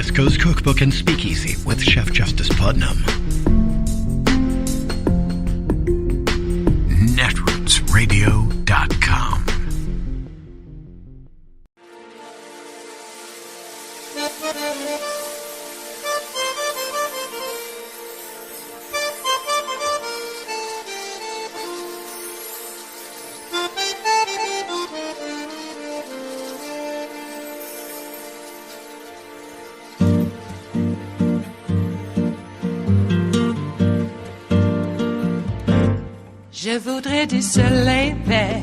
West Coast Cookbook and Speakeasy with Chef Justice Putnam. Netrootsradio.com. Je voudrais du soleil vert,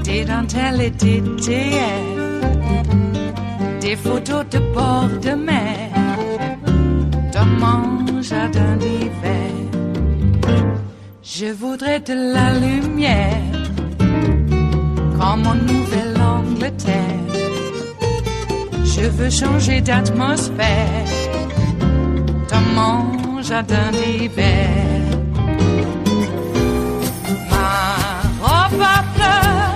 des dentelles et des théières, des photos de bord de mer, dans mon jardin d'hiver. Je voudrais de la lumière, comme en Nouvelle-Angleterre. Je veux changer d'atmosphère, dans mon jardin d'hiver. Ma fleur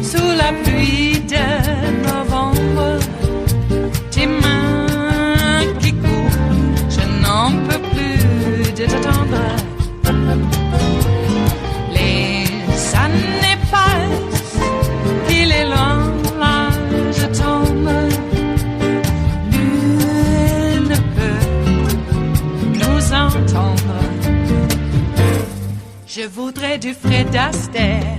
sous la pluie de novembre, tes mains qui courent, je n'en peux plus de t'attendre. Les années passent, il est loin, là je tombe. Nul ne peut nous entendre. Je voudrais du Fred Astaire,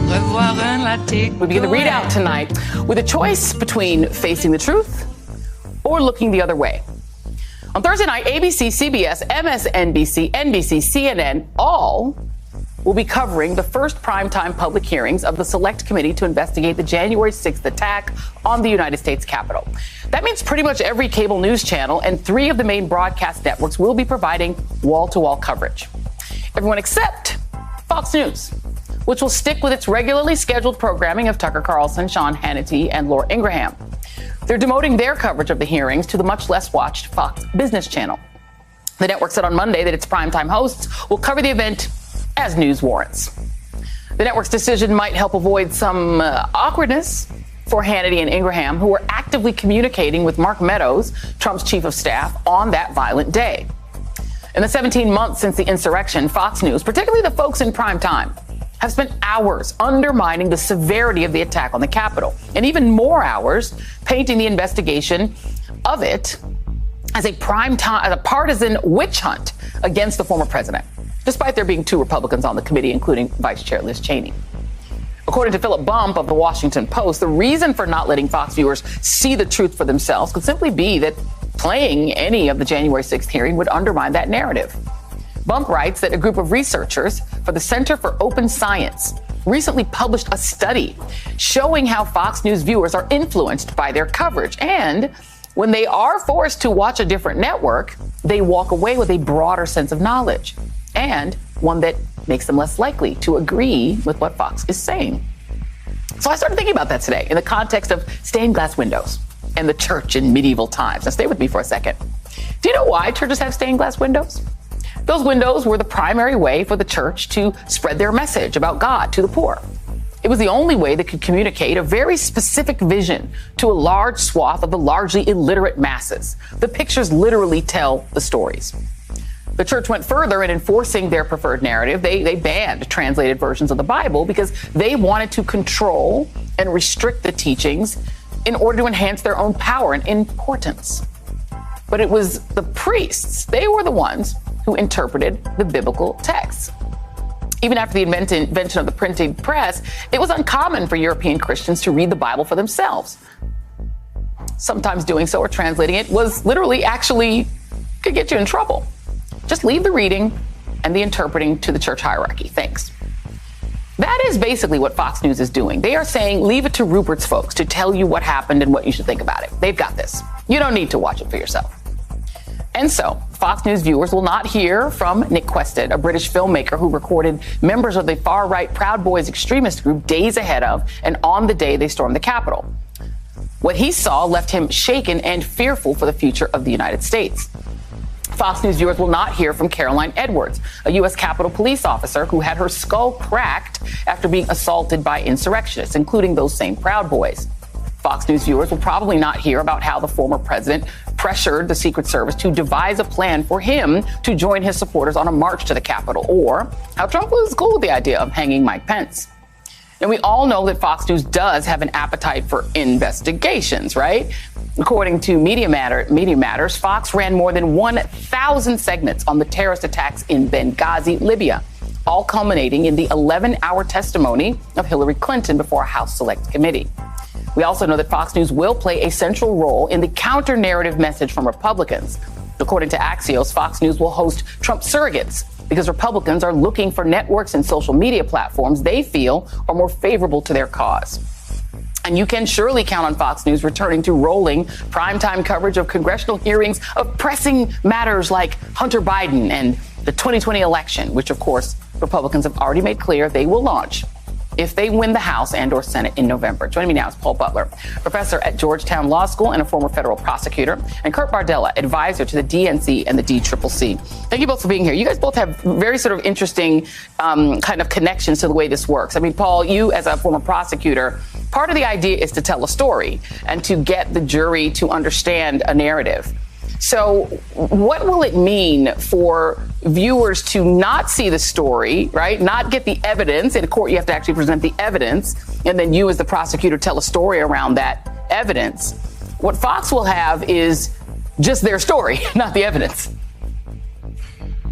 revoir un latte. We begin the readout tonight with a choice between facing the truth or looking the other way. On Thursday night, ABC, CBS, MSNBC, NBC, CNN, all will be covering the first primetime public hearings of the Select Committee to investigate the January 6th attack on the United States Capitol. That means pretty much every cable news channel and 3 of the main broadcast networks will be providing wall-to-wall coverage. Everyone except Fox News, which will stick with its regularly scheduled programming of Tucker Carlson, Sean Hannity, and Laura Ingraham. They're demoting their coverage of the hearings to the much less watched Fox Business Channel. The network said on Monday that its primetime hosts will cover the event as news warrants. The network's decision might help avoid some awkwardness for Hannity and Ingraham, who were actively communicating with Mark Meadows, Trump's chief of staff, on that violent day. In the 17 months since the insurrection, Fox News, particularly the folks in prime time, have spent hours undermining the severity of the attack on the Capitol, and even more hours painting the investigation of it as a partisan witch hunt against the former president, despite there being 2 Republicans on the committee, including Vice Chair Liz Cheney. According to Philip Bump of the Washington Post, the reason for not letting Fox viewers see the truth for themselves could simply be that playing any of the January 6th hearing would undermine that narrative. Bump writes that a group of researchers for the Center for Open Science recently published a study showing how Fox News viewers are influenced by their coverage. And when they are forced to watch a different network, they walk away with a broader sense of knowledge, and one that makes them less likely to agree with what Fox is saying. So I started thinking about that today in the context of stained glass windows and the church in medieval times. Now stay with me for a second. Do you know why churches have stained glass windows? Those windows were the primary way for the church to spread their message about God to the poor. It was the only way they could communicate a very specific vision to a large swath of the largely illiterate masses. The pictures literally tell the stories. The church went further in enforcing their preferred narrative. They banned translated versions of the Bible because they wanted to control and restrict the teachings in order to enhance their own power and importance. But it was the priests, they were the ones who interpreted the biblical texts. Even after the invention of the printing press, it was uncommon for European Christians to read the Bible for themselves. Sometimes doing so or translating it was literally actually could get you in trouble. Just leave the reading and the interpreting to the church hierarchy. Thanks. That is basically what Fox News is doing. They are saying, leave it to Rupert's folks to tell you what happened and what you should think about it. They've got this. You don't need to watch it for yourself. And so Fox News viewers will not hear from Nick Quested, a British filmmaker who recorded members of the far-right Proud Boys extremist group days ahead of and on the day they stormed the Capitol. What he saw left him shaken and fearful for the future of the United States. Fox News viewers will not hear from Caroline Edwards, a U.S. Capitol police officer who had her skull cracked after being assaulted by insurrectionists, including those same Proud Boys. Fox News viewers will probably not hear about how the former president pressured the Secret Service to devise a plan for him to join his supporters on a march to the Capitol, or how Trump was cool with the idea of hanging Mike Pence. And we all know that Fox News does have an appetite for investigations, right? According to Media Matters, Fox ran more than 1,000 segments on the terrorist attacks in Benghazi, Libya, all culminating in the 11-hour testimony of Hillary Clinton before a House Select Committee. We also know that Fox News will play a central role in the counter-narrative message from Republicans. According to Axios, Fox News will host Trump surrogates because Republicans are looking for networks and social media platforms they feel are more favorable to their cause. And you can surely count on Fox News returning to rolling primetime coverage of congressional hearings of pressing matters like Hunter Biden and the 2020 election, which, of course, Republicans have already made clear they will launch if they win the House and or Senate in November. Joining me now is Paul Butler, professor at Georgetown Law School and a former federal prosecutor, and Kurt Bardella, advisor to the DNC and the DCCC. Thank you both for being here. You guys both have very sort of interesting kind of connections to the way this works. I mean, Paul, you as a former prosecutor, part of the idea is to tell a story and to get the jury to understand a narrative. So what will it mean for viewers to not see the story, right? Not get the evidence. In court, you have to actually present the evidence, and then you as the prosecutor tell a story around that evidence. What Fox will have is just their story, not the evidence.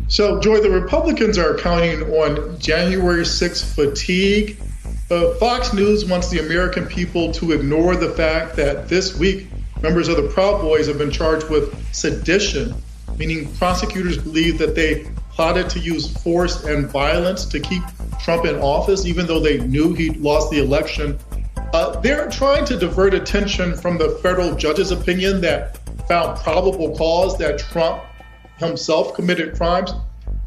So, Joy, the Republicans are counting on January 6th fatigue. Fox News wants the American people to ignore the fact that this week, members of the Proud Boys have been charged with sedition, meaning prosecutors believe that they plotted to use force and violence to keep Trump in office, even though they knew he lost the election. They're trying to divert attention from the federal judge's opinion that found probable cause that Trump himself committed crimes.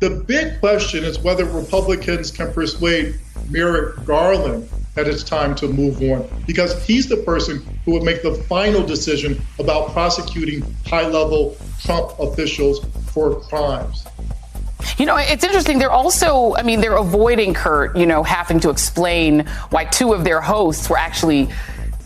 The big question is whether Republicans can persuade Merrick Garland that it's time to move on, because he's the person who would make the final decision about prosecuting high-level Trump officials for crimes. You know, it's interesting. They're also, I mean, they're avoiding, Kurt, having to explain why two of their hosts were actually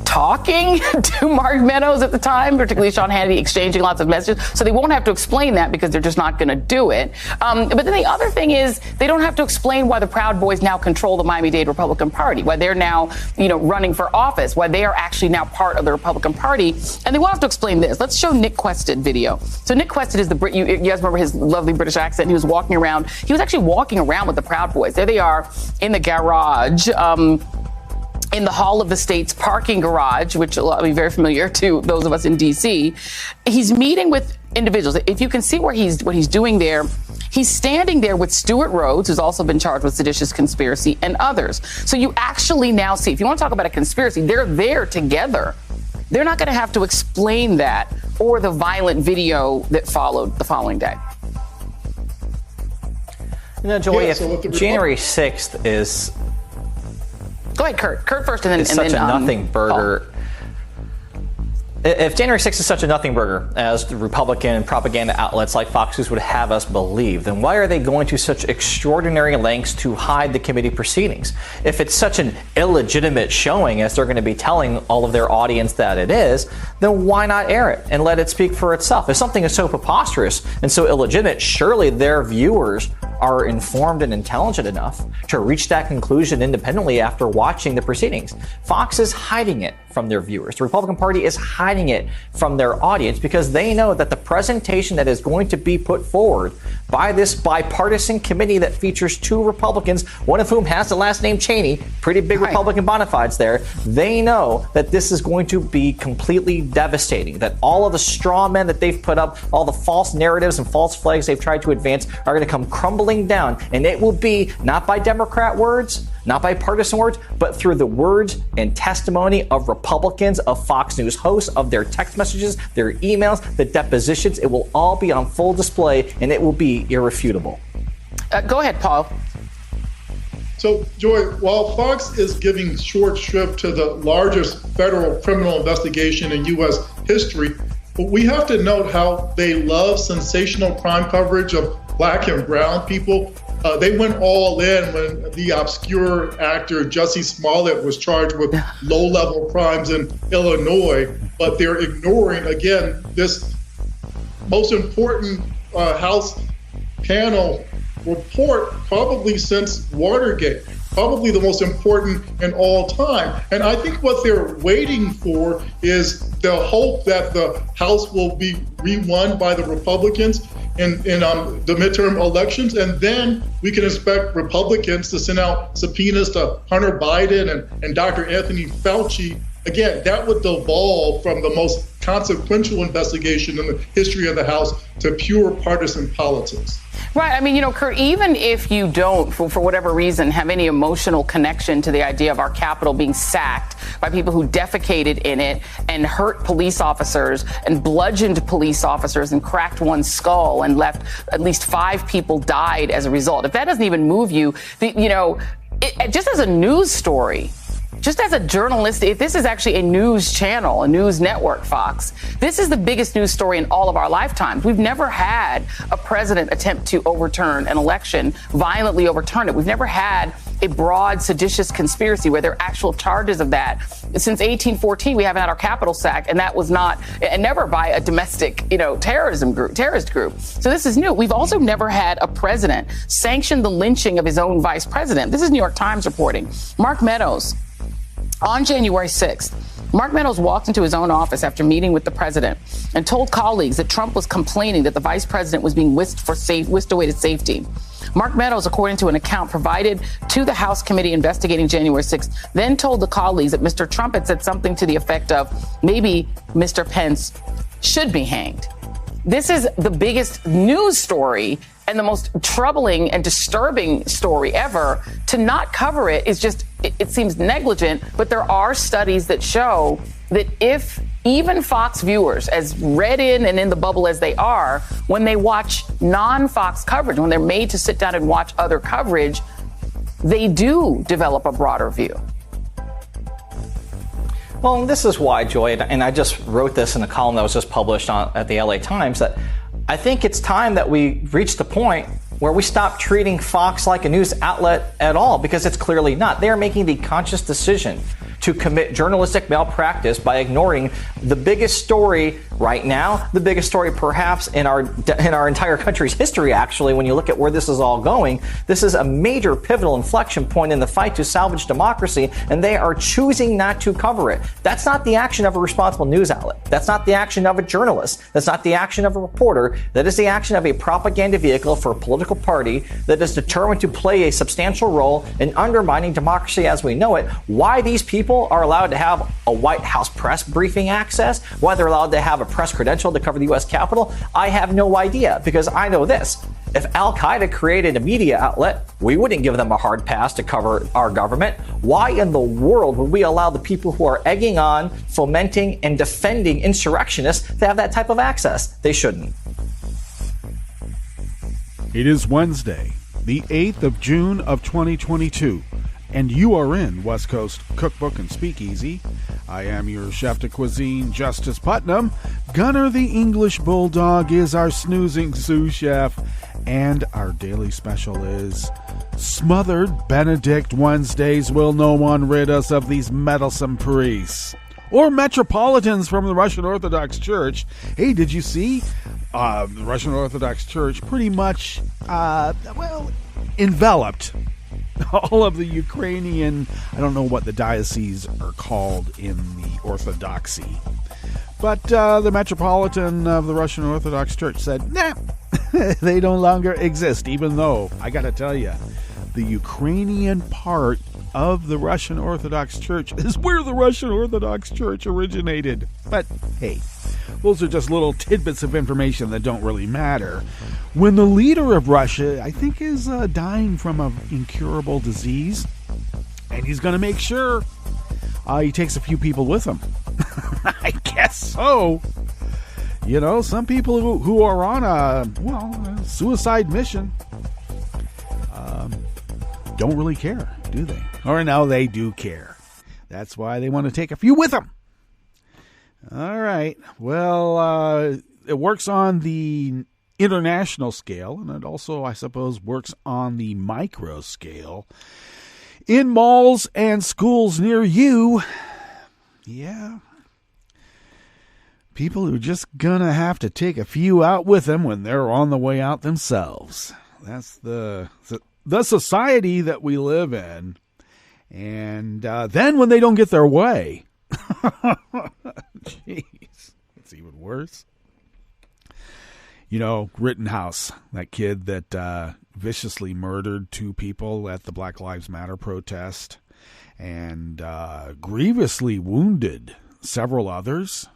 talking to Mark Meadows at the time, particularly Sean Hannity, exchanging lots of messages. So they won't have to explain that because they're just not going to do it. But then the other thing is they don't have to explain why the Proud Boys now control the Miami-Dade Republican Party, why they're now, running for office, why they are actually now part of the Republican Party. And they won't have to explain this. Let's show Nick Quested video. So Nick Quested is you guys remember his lovely British accent. He was walking around. He was actually walking around with the Proud Boys. There they are in the garage. In the Hall of the State's parking garage, which will be very familiar to those of us in D.C., he's meeting with individuals. If you can see what he's doing there, he's standing there with Stuart Rhodes, who's also been charged with seditious conspiracy, and others. So you actually now see, if you want to talk about a conspiracy, they're there together. They're not going to have to explain that or the violent video that followed the following day. Joy, January 6th is... Go ahead, Kurt. Kurt first, and then it's such a nothing burger. Paul. If January 6th is such a nothing burger, as the Republican propaganda outlets like Fox News would have us believe, then why are they going to such extraordinary lengths to hide the committee proceedings? If it's such an illegitimate showing, as they're going to be telling all of their audience that it is, then why not air it and let it speak for itself? If something is so preposterous and so illegitimate, surely their viewers are informed and intelligent enough to reach that conclusion independently after watching the proceedings. Fox is hiding it from their viewers. The Republican Party is hiding it from their audience because they know that the presentation that is going to be put forward by this bipartisan committee that features two Republicans, one of whom has the last name Cheney, pretty big right. Republican bona fides there, they know that this is going to be completely devastating, that all of the straw men that they've put up, all the false narratives and false flags they've tried to advance are going to come crumbling down, and it will be not by Democrat words, not by partisan words, but through the words and testimony of Republicans, of Fox News hosts, of their text messages, their emails, the depositions. It will all be on full display, and it will be irrefutable. Go ahead, Paul. So, Joy, while Fox is giving short shrift to the largest federal criminal investigation in U.S. history, we have to note how they love sensational crime coverage of Black and brown people. They went all in when the obscure actor Jussie Smollett was charged with low-level crimes in Illinois, but they're ignoring, again, this most important House panel report probably since Watergate, probably the most important in all time. And I think what they're waiting for is the hope that the House will be re-won by the Republicans in the midterm elections, and then we can expect Republicans to send out subpoenas to Hunter Biden and Dr. Anthony Fauci. Again, that would devolve from the most consequential investigation in the history of the House to pure partisan politics. Right. I mean, Kurt, even if you don't, for whatever reason, have any emotional connection to the idea of our Capitol being sacked by people who defecated in it and hurt police officers and bludgeoned police officers and cracked one skull and left at least 5 people died as a result, if that doesn't even move you, just as a news story, just as a journalist, if this is actually a news channel, a news network, Fox, this is the biggest news story in all of our lifetimes. We've never had a president attempt to overturn an election, violently overturn it. We've never had a broad seditious conspiracy where there are actual charges of that. Since 1814, we haven't had our Capitol sacked, and that was not, and never by a domestic, terrorist group. So this is new. We've also never had a president sanction the lynching of his own vice president. This is New York Times reporting. Mark Meadows. On January 6th, Mark Meadows walked into his own office after meeting with the president and told colleagues that Trump was complaining that the vice president was being whisked away to safety. Mark Meadows, according to an account provided to the House committee investigating January 6th, then told the colleagues that Mr. Trump had said something to the effect of, maybe Mr. Pence should be hanged. This is the biggest news story and the most troubling and disturbing story ever. To not cover it is just, it seems negligent, but there are studies that show that if even Fox viewers, as read in and in the bubble as they are, when they watch non-Fox coverage, when they're made to sit down and watch other coverage, they do develop a broader view. Well, and this is why, Joy, and I just wrote this in a column that was just published at the LA Times, that I think it's time that we reach the point where we stop treating Fox like a news outlet at all, because it's clearly not. They are making the conscious decision to commit journalistic malpractice by ignoring the biggest story right now, the biggest story perhaps in our entire country's history, actually, when you look at where this is all going. This is a major pivotal inflection point in the fight to salvage democracy, and they are choosing not to cover it. That's not the action of a responsible news outlet. That's not the action of a journalist. That's not the action of a reporter. That is the action of a propaganda vehicle for a political party that is determined to play a substantial role in undermining democracy as we know it. Why these people are allowed to have a White House press briefing access, why they're allowed to have a press credential to cover the U.S. Capitol, I have no idea, because I know this. If Al-Qaeda created a media outlet, we wouldn't give them a hard pass to cover our government. Why in the world would we allow the people who are egging on, fomenting, and defending insurrectionists to have that type of access? They shouldn't. It is Wednesday, the 8th of June of 2022, and you are in West Coast Cookbook and Speakeasy. I am your chef de cuisine, Justice Putnam. Gunner the English Bulldog is our snoozing sous chef, and our daily special is Smothered Benedict Wednesdays. Will no one rid us of these meddlesome priests? Or Metropolitans from the Russian Orthodox Church. Hey, did you see the Russian Orthodox Church pretty much, enveloped all of the Ukrainian, I don't know what the dioceses are called in the Orthodoxy, but the Metropolitan of the Russian Orthodox Church said, nah, they no longer exist, even though, I gotta tell you, the Ukrainian part of the Russian Orthodox Church is where the Russian Orthodox Church originated. But hey, those are just little tidbits of information that don't really matter. When the leader of Russia, I think, is dying from an incurable disease, and he's going to make sure he takes a few people with him. I guess so. You know, some people who are on a suicide mission don't really care, do they? Or no, they do care. That's why they want to take a few with them. All right. Well, it works on the international scale, and it also, I suppose, works on the micro scale in malls and schools near you. Yeah. People who are just gonna have to take a few out with them when they're on the way out themselves. That's the society that we live in. And then when they don't get their way, jeez, it's even worse. You know, Rittenhouse, that kid that viciously murdered 2 people at the Black Lives Matter protest and grievously wounded several others,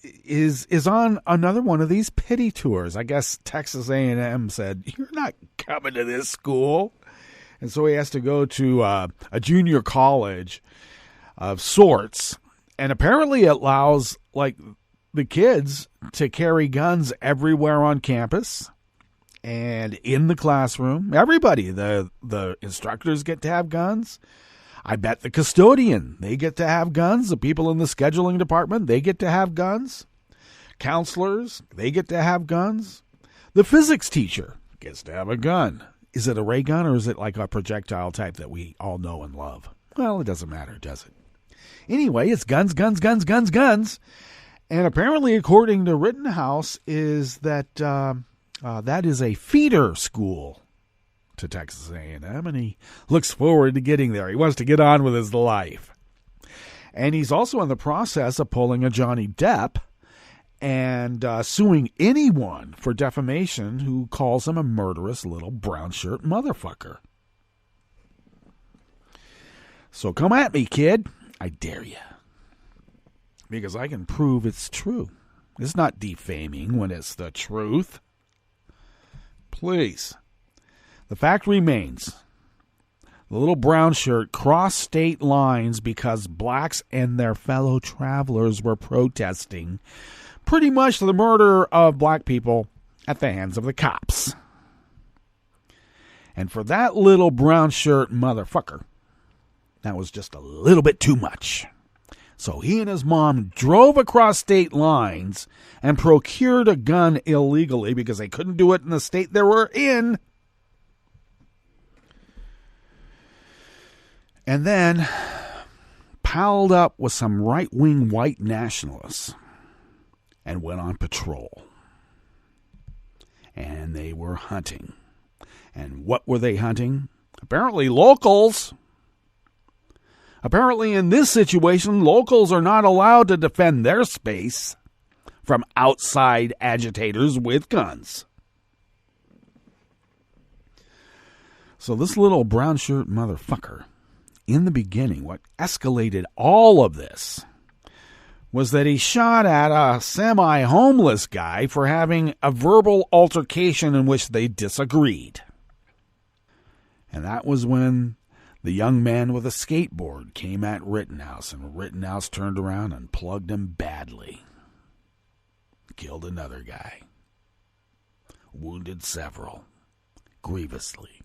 is on another one of these pity tours. I guess Texas A&M said, "You're not coming to this school." And so he has to go to a junior college of sorts. And apparently it allows, like, the kids to carry guns everywhere on campus and in the classroom. Everybody, the instructors get to have guns. I bet the custodian, they get to have guns. The people in the scheduling department, they get to have guns. Counselors, they get to have guns. The physics teacher gets to have a gun. Is it a ray gun or is it like a projectile type that we all know and love? Well, it doesn't matter, does it? Anyway, it's guns, guns, guns, guns, guns. And apparently, according to Rittenhouse, is that that is a feeder school to Texas A&M, and he looks forward to getting there. He wants to get on with his life. And he's also in the process of pulling a Johnny Depp and suing anyone for defamation who calls him a murderous little brown shirt motherfucker. So come at me, kid. I dare you. Because I can prove it's true. It's not defaming when it's the truth. Please. The fact remains, the little brown shirt crossed state lines because blacks and their fellow travelers were protesting pretty much the murder of black people at the hands of the cops. And for that little brown shirt motherfucker, that was just a little bit too much. So he and his mom drove across state lines and procured a gun illegally because they couldn't do it in the state they were in. And then piled up with some right-wing white nationalists and went on patrol. And they were hunting. And what were they hunting? Apparently locals. Apparently in this situation, locals are not allowed to defend their space from outside agitators with guns. So this little brown shirt motherfucker, in the beginning, what escalated all of this was that he shot at a semi-homeless guy for having a verbal altercation in which they disagreed. And that was when the young man with a skateboard came at Rittenhouse, and Rittenhouse turned around and plugged him badly. Killed another guy. Wounded several. Grievously.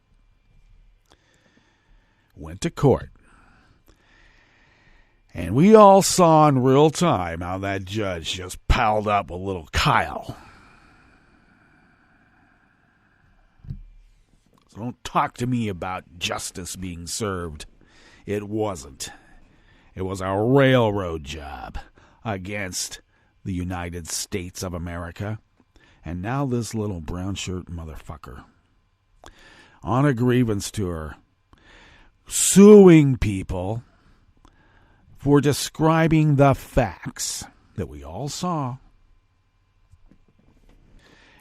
Went to court. And we all saw in real time how that judge just piled up a little Kyle. So don't talk to me about justice being served. It wasn't. It was a railroad job against the United States of America. And now this little brown shirt motherfucker on a grievance tour suing people for describing the facts that we all saw.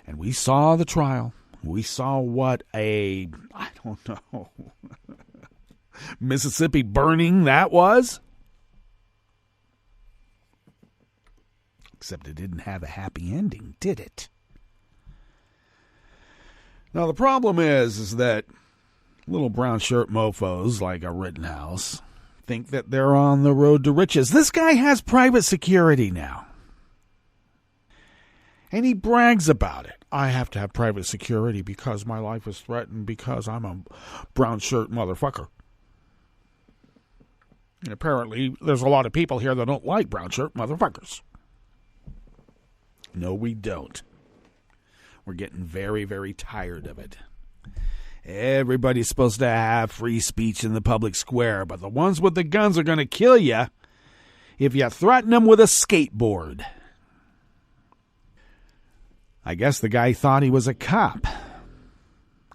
And we saw the trial. We saw what I don't know, Mississippi burning that was. Except it didn't have a happy ending, did it? Now the problem is that little brown shirt mofos like a Rittenhouse think that they're on the road to riches. This guy has private security now. And he brags about it. I have to have private security because my life is threatened because I'm a brown shirt motherfucker. And apparently there's a lot of people here that don't like brown shirt motherfuckers. No, we don't. We're getting very, very tired of it. Everybody's supposed to have free speech in the public square, but the ones with the guns are going to kill you if you threaten them with a skateboard. I guess the guy thought he was a cop,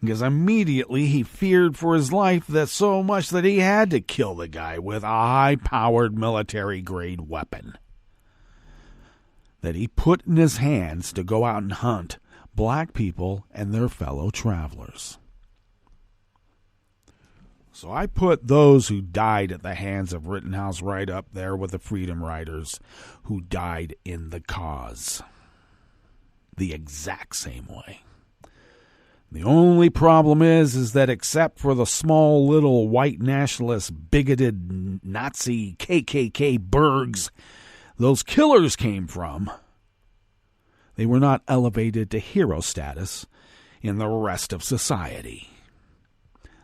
because immediately he feared for his life that so much that he had to kill the guy with a high-powered military-grade weapon that he put in his hands to go out and hunt black people and their fellow travelers. So I put those who died at the hands of Rittenhouse right up there with the Freedom Riders who died in the cause. The exact same way. The only problem is that except for the small little white nationalist, bigoted Nazi KKK burgs those killers came from, they were not elevated to hero status in the rest of society.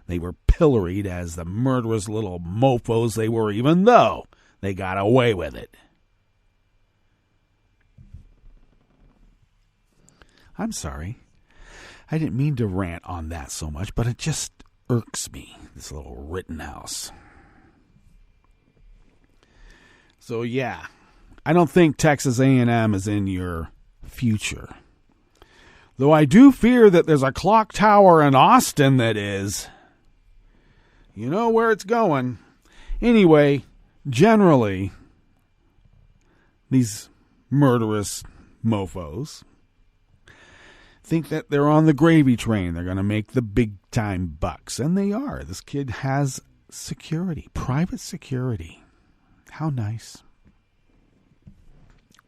They were pilloried as the murderous little mofos they were, even though they got away with it. I'm sorry. I didn't mean to rant on that so much, but it just irks me, this little Rittenhouse. So yeah, I don't think Texas A&M is in your future. Though I do fear that there's a clock tower in Austin that is. You know where it's going. Anyway, generally, these murderous mofos think that they're on the gravy train. They're going to make the big-time bucks. And they are. This kid has security, private security. How nice.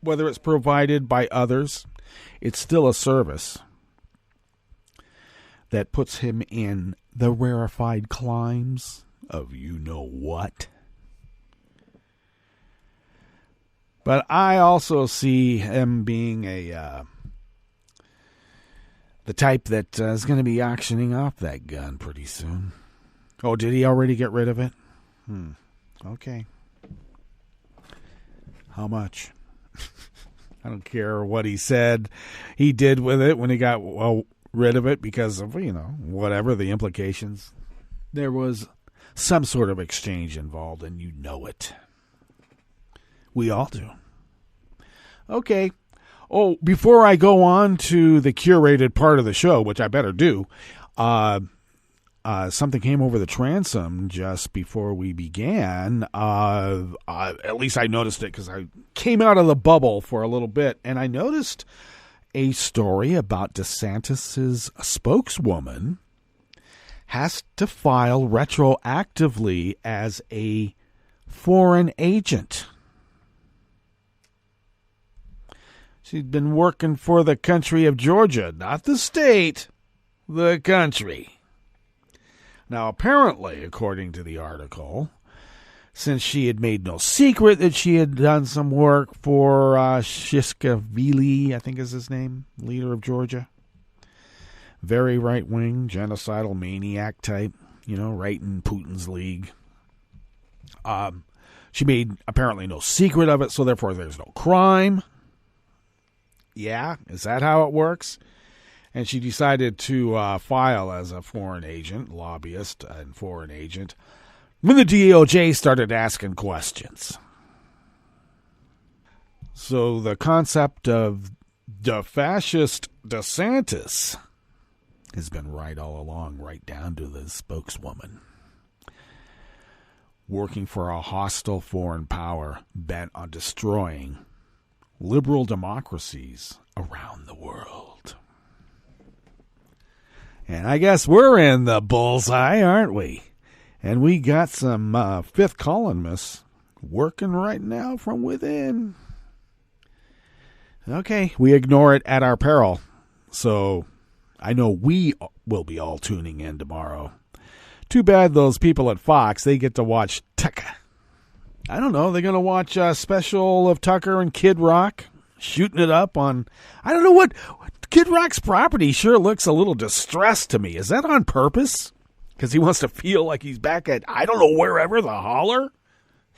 Whether it's provided by others, it's still a service that puts him in the rarefied climes of you-know-what. But I also see him being the type that is going to be auctioning off that gun pretty soon. Oh, did he already get rid of it? Okay. How much? I don't care what he said he did with it when he got rid of it because of, whatever the implications. There was some sort of exchange involved, and you know it. We all do. Okay. Oh, before I go on to the curated part of the show, which I better do, something came over the transom just before we began. At least I noticed it because I came out of the bubble for a little bit, and I noticed a story about DeSantis's spokeswoman has to file retroactively as a foreign agent. She'd been working for the country of Georgia, not the state, the country. Now, apparently, according to the article, since she had made no secret that she had done some work for Shishkevili, I think is his name, leader of Georgia. Very right-wing, genocidal maniac type, right in Putin's league. She made apparently no secret of it, so therefore there's no crime. Yeah, is that how it works? And she decided to file as a foreign agent, lobbyist and foreign agent, when the DOJ started asking questions. So the concept of the fascist DeSantis has been right all along, right down to the spokeswoman. Working for a hostile foreign power bent on destroying liberal democracies around the world. And I guess we're in the bullseye, aren't we? And we got some fifth columnists working right now from within. Okay, we ignore it at our peril. So I know we will be all tuning in tomorrow. Too bad those people at Fox, they get to watch Tucker. I don't know, they're going to watch a special of Tucker and Kid Rock shooting it up on, I don't know what, Kid Rock's property sure looks a little distressed to me. Is that on purpose? Because he wants to feel like he's back at, I don't know, wherever, the holler?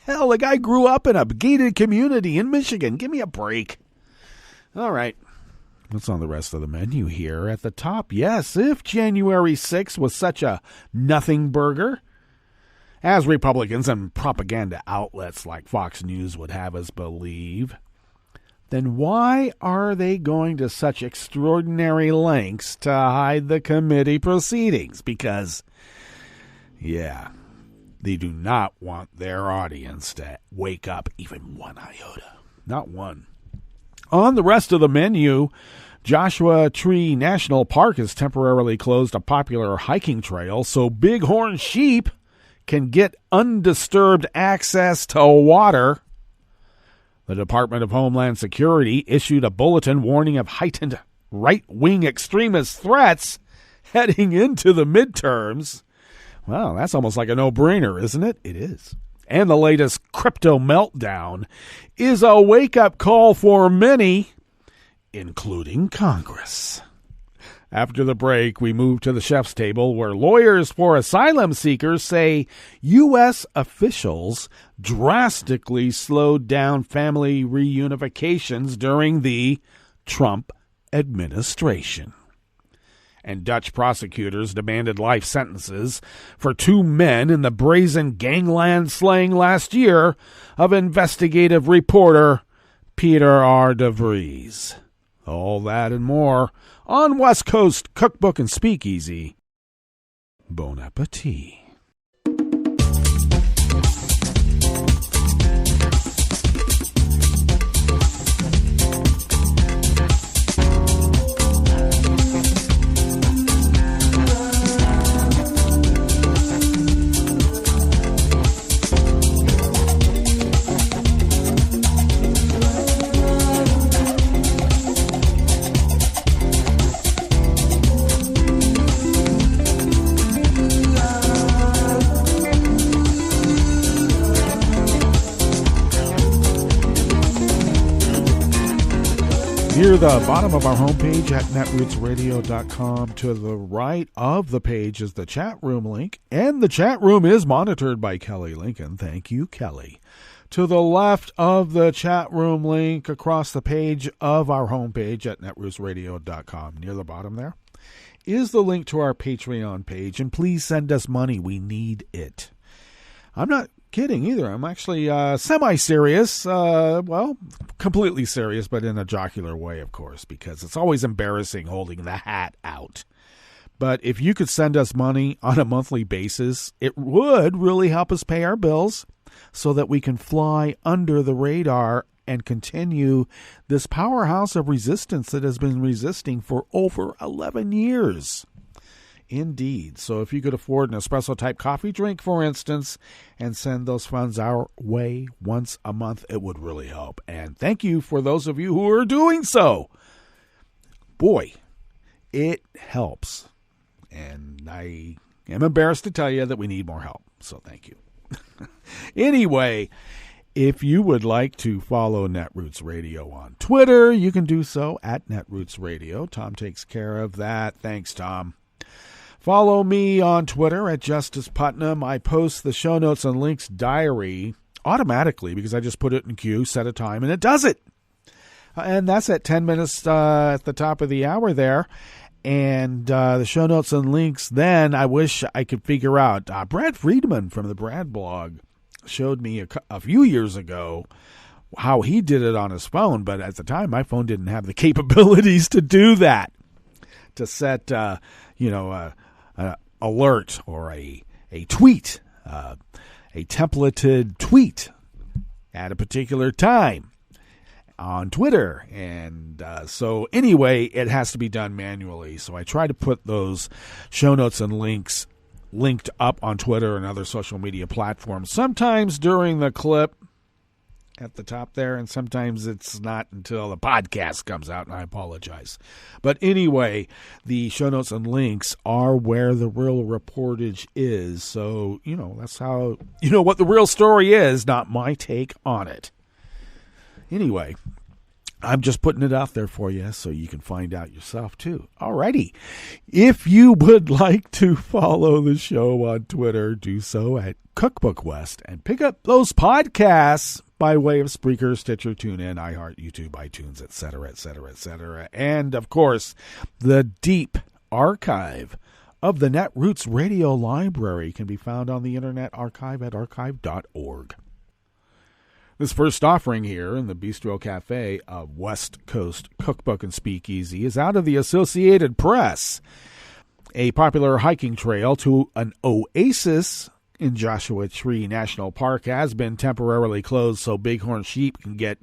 Hell, the guy grew up in a gated community in Michigan. Give me a break. All right. What's on the rest of the menu here? At the top, yes, if January 6th was such a nothing burger, as Republicans and propaganda outlets like Fox News would have us believe, then why are they going to such extraordinary lengths to hide the committee proceedings? Because, yeah, they do not want their audience to wake up even one iota. Not one. On the rest of the menu, Joshua Tree National Park has temporarily closed a popular hiking trail so bighorn sheep can get undisturbed access to water. The Department of Homeland Security issued a bulletin warning of heightened right-wing extremist threats heading into the midterms. Well, that's almost like a no-brainer, isn't it? It is. And the latest crypto meltdown is a wake-up call for many, including Congress. After the break, we move to the chef's table where lawyers for asylum seekers say U.S. officials drastically slowed down family reunifications during the Trump administration. And Dutch prosecutors demanded life sentences for 2 men in the brazen gangland slaying last year of investigative reporter Peter R de Vries. All that and more on West Coast Cookbook and Speakeasy. Bon appetit. Near the bottom of our homepage at netrootsradio.com, to the right of the page is the chat room link, and the chat room is monitored by Kelly Lincoln. Thank you, Kelly. To the left of the chat room link across the page of our homepage at netrootsradio.com, near the bottom there, is the link to our Patreon page, and please send us money. We need it. I'm not kidding either. I'm actually semi-serious, well, completely serious, but in a jocular way, of course, because it's always embarrassing holding the hat out. But if you could send us money on a monthly basis, it would really help us pay our bills so that we can fly under the radar and continue this powerhouse of resistance that has been resisting for over 11 years. Indeed. So if you could afford an espresso-type coffee drink, for instance, and send those funds our way once a month, it would really help. And thank you for those of you who are doing so. Boy, it helps. And I am embarrassed to tell you that we need more help. So thank you. Anyway, if you would like to follow Netroots Radio on Twitter, you can do so at Netroots Radio. Tom takes care of that. Thanks, Tom. Follow me on Twitter at Justice Putnam. I post the show notes and links diary automatically because I just put it in queue, set a time, and it does it. And that's at 10 minutes at the top of the hour there. And the show notes and links then, I wish I could figure out. Brad Friedman from the Brad blog showed me a few years ago how he did it on his phone. But at the time, my phone didn't have the capabilities to do that, to set, alert or a tweet, a templated tweet at a particular time on Twitter. And so anyway, it has to be done manually. So I try to put those show notes and links linked up on Twitter and other social media platforms, sometimes during the clip at the top there, and sometimes it's not until the podcast comes out, and I apologize. But anyway, the show notes and links are where the real reportage is. So, that's how, what the real story is, not my take on it. Anyway, I'm just putting it out there for you so you can find out yourself too. Alrighty. If you would like to follow the show on Twitter, do so at Cookbook West and pick up those podcasts by way of Spreaker, Stitcher, TuneIn, iHeart, YouTube, iTunes, etc., etc., etc. And, of course, the deep archive of the Netroots Radio Library can be found on the Internet Archive at archive.org. This first offering here in the Bistro Cafe of West Coast Cookbook and Speakeasy is out of the Associated Press. A popular hiking trail to an oasis in Joshua Tree National Park has been temporarily closed so bighorn sheep can get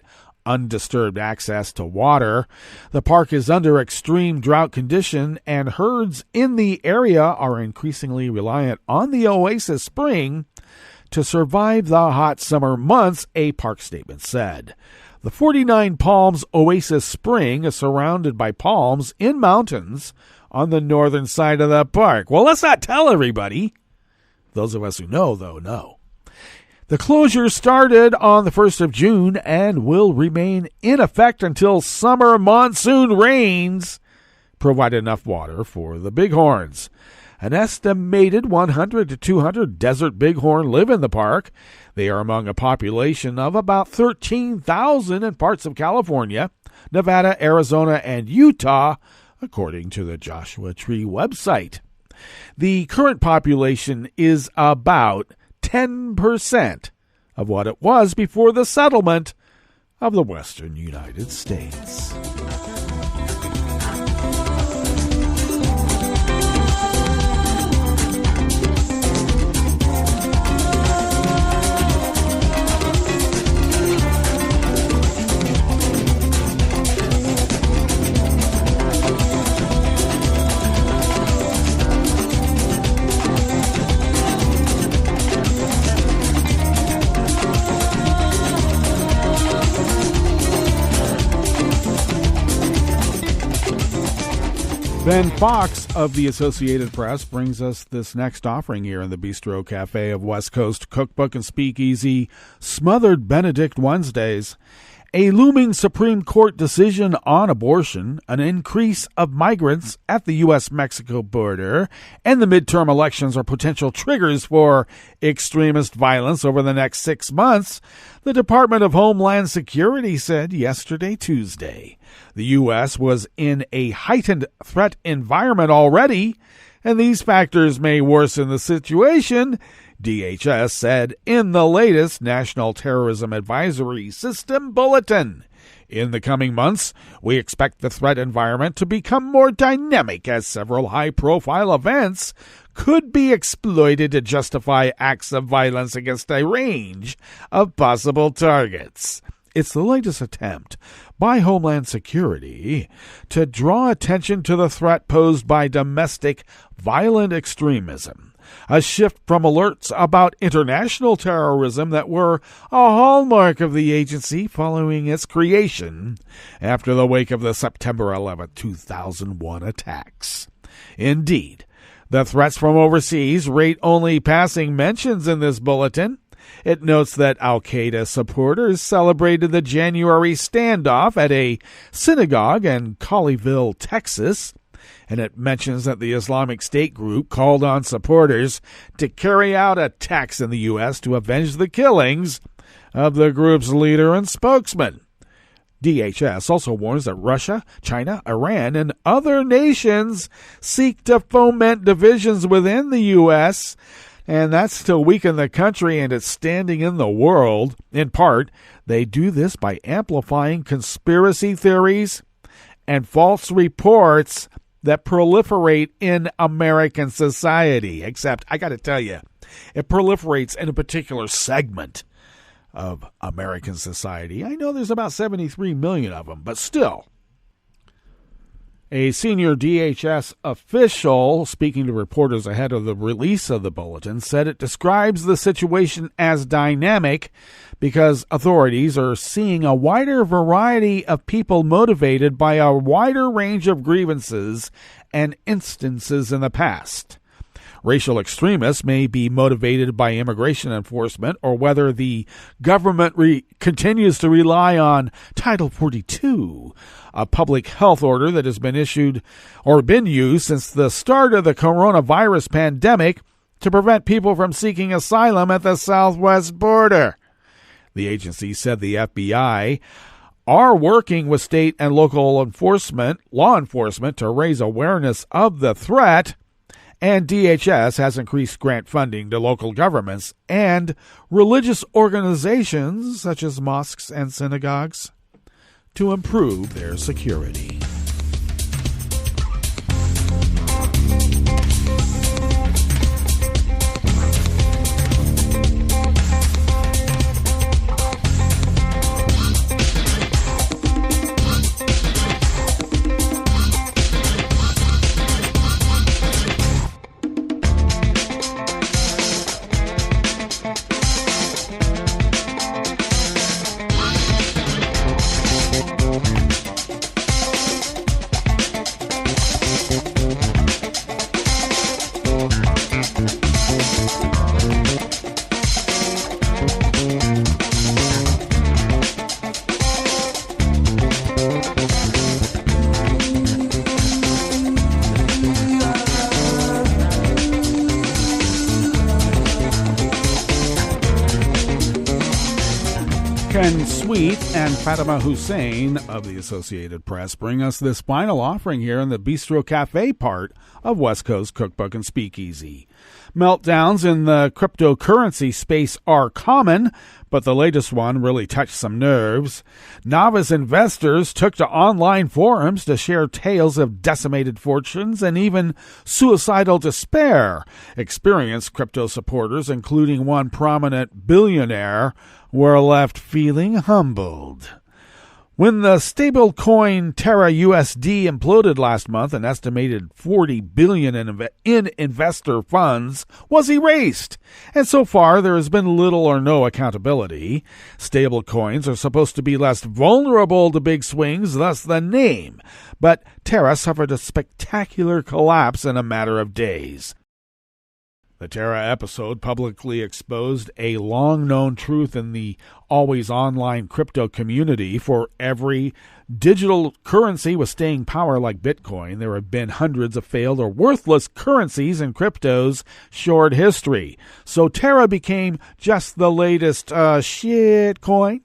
undisturbed access to water. The park is under extreme drought condition, and herds in the area are increasingly reliant on the oasis spring to survive the hot summer months, a park statement said. The 49 Palms Oasis Spring is surrounded by palms in mountains on the northern side of the park. Well, let's not tell everybody. Those of us who know, though, know. The closure started on the 1st of June and will remain in effect until summer monsoon rains provide enough water for the bighorns. An estimated 100 to 200 desert bighorn live in the park. They are among a population of about 13,000 in parts of California, Nevada, Arizona, and Utah, according to the Joshua Tree website. The current population is about 10% of what it was before the settlement of the western United States. Ben Fox of the Associated Press brings us this next offering here in the Bistro Cafe of West Coast Cookbook and Speakeasy, Smothered Benedict Wednesdays. A looming Supreme Court decision on abortion, an increase of migrants at the U.S.-Mexico border, and the midterm elections are potential triggers for extremist violence over the next 6 months, the Department of Homeland Security said yesterday, Tuesday. The U.S. was in a heightened threat environment already, and these factors may worsen the situation, DHS said in the latest National Terrorism Advisory System bulletin. In the coming months, we expect the threat environment to become more dynamic as several high-profile events could be exploited to justify acts of violence against a range of possible targets. It's the latest attempt by Homeland Security to draw attention to the threat posed by domestic violent extremism, a shift from alerts about international terrorism that were a hallmark of the agency following its creation after the wake of the September 11, 2001 attacks. Indeed, the threats from overseas rate only passing mentions in this bulletin. It notes that al-Qaeda supporters celebrated the January standoff at a synagogue in Colleyville, Texas, and it mentions that the Islamic State group called on supporters to carry out attacks in the U.S. to avenge the killings of the group's leader and spokesman. DHS also warns that Russia, China, Iran, and other nations seek to foment divisions within the U.S., and that's to weaken the country and its standing in the world. In part, they do this by amplifying conspiracy theories and false reports that proliferate in American society. Except, I got to tell you, it proliferates in a particular segment of American society. I know there's about 73 million of them, but still. A senior DHS official, speaking to reporters ahead of the release of the bulletin, said it describes the situation as dynamic because authorities are seeing a wider variety of people motivated by a wider range of grievances and instances in the past. Racial extremists may be motivated by immigration enforcement or whether the government continues to rely on Title 42, a public health order that has been issued or been used since the start of the coronavirus pandemic to prevent people from seeking asylum at the southwest border. The agency said the FBI are working with state and local law enforcement to raise awareness of the threat, and DHS has increased grant funding to local governments and religious organizations such as mosques and synagogues to improve their security. Ken Sweet and Fatima Hussein of the Associated Press bring us this final offering here in the Bistro Cafe part of West Coast Cookbook and Speakeasy. Meltdowns in the cryptocurrency space are common, but the latest one really touched some nerves. Novice investors took to online forums to share tales of decimated fortunes and even suicidal despair. Experienced crypto supporters, including one prominent billionaire, were left feeling humbled. When the stablecoin Terra USD imploded last month, an estimated $40 billion in investor funds was erased. And so far, there has been little or no accountability. Stablecoins are supposed to be less vulnerable to big swings, thus the name. But Terra suffered a spectacular collapse in a matter of days. The Terra episode publicly exposed a long-known truth in the always-online crypto community. For every digital currency with staying power like Bitcoin, there have been hundreds of failed or worthless currencies in crypto's short history. So Terra became just the latest shit coin,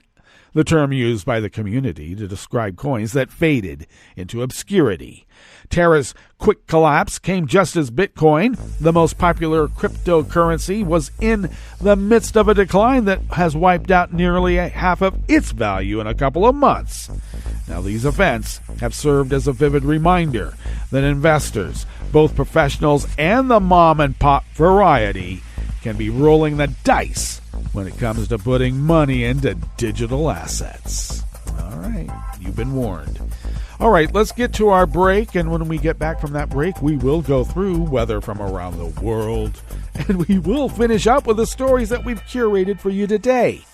the term used by the community to describe coins that faded into obscurity. Terra's quick collapse came just as Bitcoin, the most popular cryptocurrency, was in the midst of a decline that has wiped out nearly half of its value in a couple of months. Now, these events have served as a vivid reminder that investors, both professionals and the mom-and-pop variety, can be rolling the dice when it comes to putting money into digital assets. All right, you've been warned. All right, let's get to our break, and when we get back from that break, we will go through weather from around the world, and we will finish up with the stories that we've curated for you today.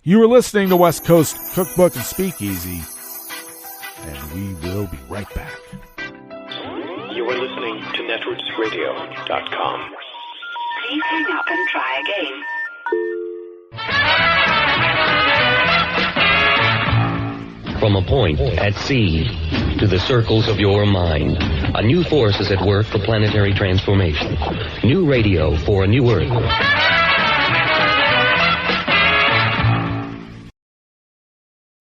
You are listening to West Coast Cookbook and Speakeasy, and we will be right back. You are listening to netrootsradio.com. Please hang up and try again. From a point at sea to the circles of your mind, a new force is at work for planetary transformation. New radio for a new Earth.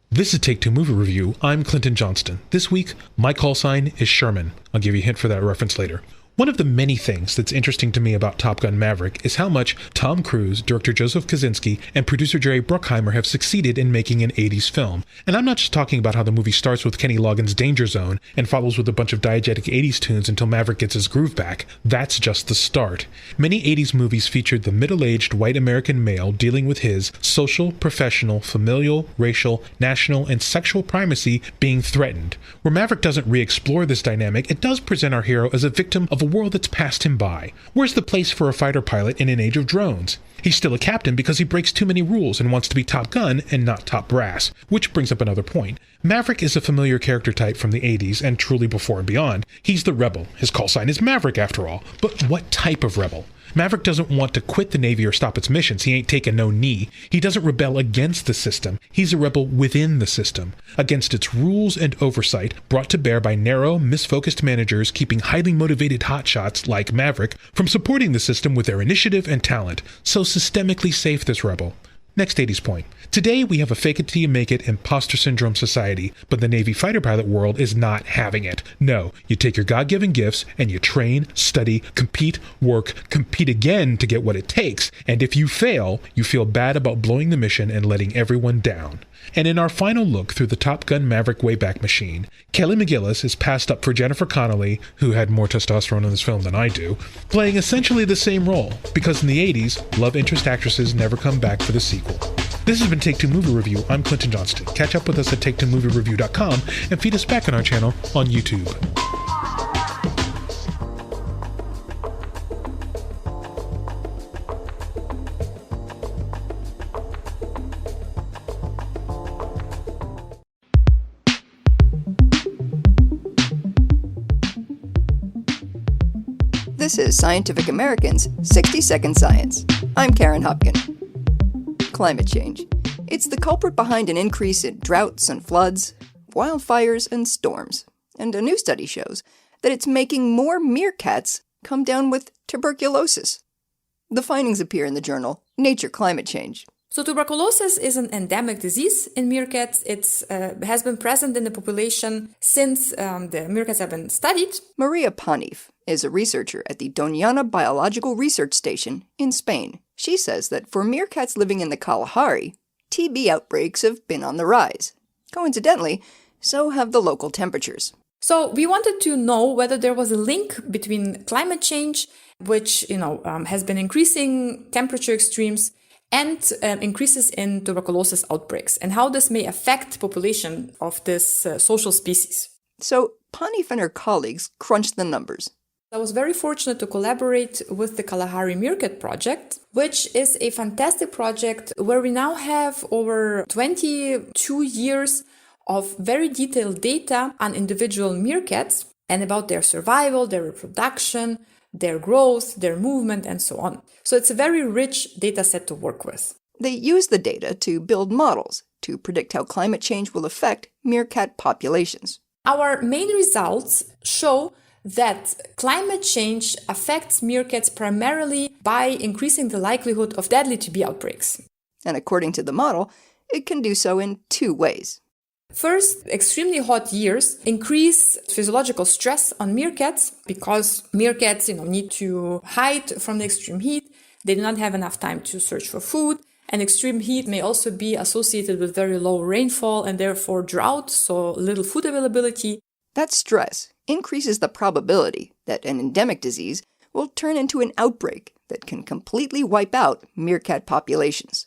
This is Take Two Movie Review. I'm Clinton Johnston. This week, my call sign is Sherman. I'll give you a hint for that reference later. One of the many things that's interesting to me about Top Gun Maverick is how much Tom Cruise, director Joseph Kosinski, and producer Jerry Bruckheimer have succeeded in making an 80s film. And I'm not just talking about how the movie starts with Kenny Loggins' Danger Zone and follows with a bunch of diegetic 80s tunes until Maverick gets his groove back. That's just the start. Many 80s movies featured the middle-aged white American male dealing with his social, professional, familial, racial, national, and sexual primacy being threatened. Where Maverick doesn't re-explore this dynamic, it does present our hero as a victim of a world that's passed him by. Where's the place for a fighter pilot in an age of drones? He's still a captain because he breaks too many rules and wants to be Top Gun and not Top Brass, which brings up another point. Maverick is a familiar character type from the 80s and truly before and beyond. He's the rebel. His call sign is Maverick after all. But what type of rebel? Maverick doesn't want to quit the Navy or stop its missions. He ain't taking no knee. He doesn't rebel against the system. He's a rebel within the system, against its rules and oversight brought to bear by narrow, misfocused managers keeping highly motivated hotshots like Maverick from supporting the system with their initiative and talent. So systemically safe, this rebel. Next 80s point. Today, we have a fake it till you make it imposter syndrome society, but the Navy fighter pilot world is not having it. No, you take your God-given gifts and you train, study, compete, work, compete again to get what it takes. And if you fail, you feel bad about blowing the mission and letting everyone down. And in our final look through the Top Gun Maverick Wayback Machine, Kelly McGillis is passed up for Jennifer Connelly, who had more testosterone in this film than I do, playing essentially the same role, because in the 80s, love interest actresses never come back for the sequel. This has been Take Two Movie Review. I'm Clinton Johnston. Catch up with us at TakeTwoMovieReview.com and feed us back on our channel on YouTube. This is Scientific American's 60-Second Science. I'm Karen Hopkin. Climate change. It's the culprit behind an increase in droughts and floods, wildfires and storms. And a new study shows that it's making more meerkats come down with tuberculosis. The findings appear in the journal Nature Climate Change. So tuberculosis is an endemic disease in meerkats. It has been present in the population since the meerkats have been studied. Maria Panif is a researcher at the Doñana Biological Research Station in Spain. She says that for meerkats living in the Kalahari, TB outbreaks have been on the rise. Coincidentally, so have the local temperatures. So we wanted to know whether there was a link between climate change, which has been increasing temperature extremes, and increases in tuberculosis outbreaks, and how this may affect population of this social species. So Panif and her colleagues crunched the numbers. I was very fortunate to collaborate with the Kalahari Meerkat project, which is a fantastic project where we now have over 22 years of very detailed data on individual meerkats and about their survival, their reproduction, their growth, their movement, and so on. So it's a very rich data set to work with. They use the data to build models to predict how climate change will affect meerkat populations. Our main results show that climate change affects meerkats primarily by increasing the likelihood of deadly TB outbreaks. And according to the model, it can do so in two ways. First, extremely hot years increase physiological stress on meerkats because meerkats, need to hide from the extreme heat. They do not have enough time to search for food. And extreme heat may also be associated with very low rainfall and therefore drought, so little food availability. That stress increases the probability that an endemic disease will turn into an outbreak that can completely wipe out meerkat populations,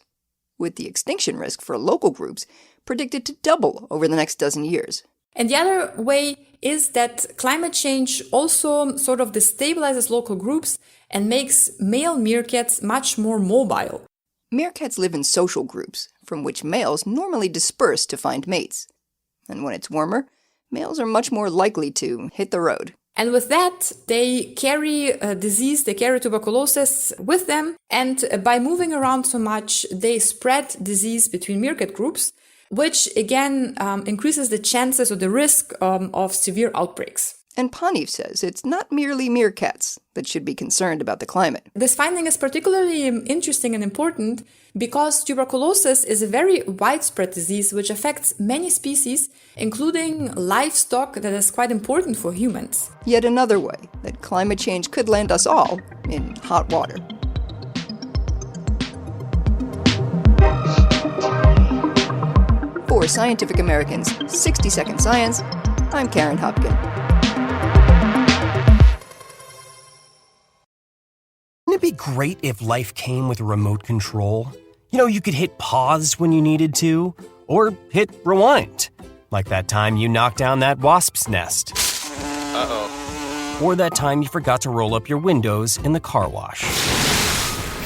with the extinction risk for local groups predicted to double over the next dozen years. And the other way is that climate change also sort of destabilizes local groups and makes male meerkats much more mobile. Meerkats live in social groups, from which males normally disperse to find mates. And when it's warmer, males are much more likely to hit the road. And with that, they carry a disease, they carry tuberculosis with them. And by moving around so much, they spread disease between meerkat groups, which again increases the chances or the risk of severe outbreaks. And Panif says it's not merely meerkats that should be concerned about the climate. This finding is particularly interesting and important because tuberculosis is a very widespread disease which affects many species, including livestock that is quite important for humans. Yet another way that climate change could land us all in hot water. For Scientific American's 60-Second Science, I'm Karen Hopkin. Wouldn't it be great if life came with a remote control? You could hit pause when you needed to, or hit rewind. Like that time you knocked down that wasp's nest. Uh-oh. Or that time you forgot to roll up your windows in the car wash.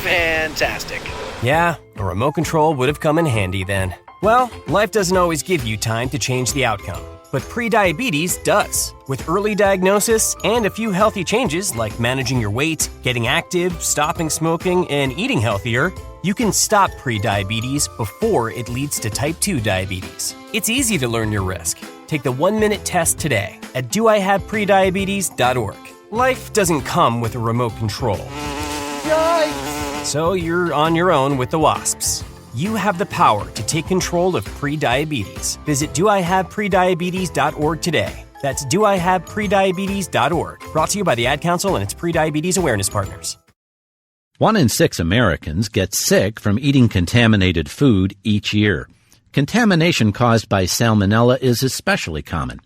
Fantastic. Yeah, a remote control would have come in handy then. Well, life doesn't always give you time to change the outcome, but prediabetes does. With early diagnosis and a few healthy changes like managing your weight, getting active, stopping smoking, and eating healthier, you can stop prediabetes before it leads to type 2 diabetes. It's easy to learn your risk. Take the 1-minute test today at doihaveprediabetes.org. Life doesn't come with a remote control. Yikes! So you're on your own with the wasps. You have the power to take control of prediabetes. Visit doihaveprediabetes.org today. That's doihaveprediabetes.org. Brought to you by the Ad Council and its prediabetes awareness partners. 1 in 6 Americans get sick from eating contaminated food each year. Contamination caused by salmonella is especially common.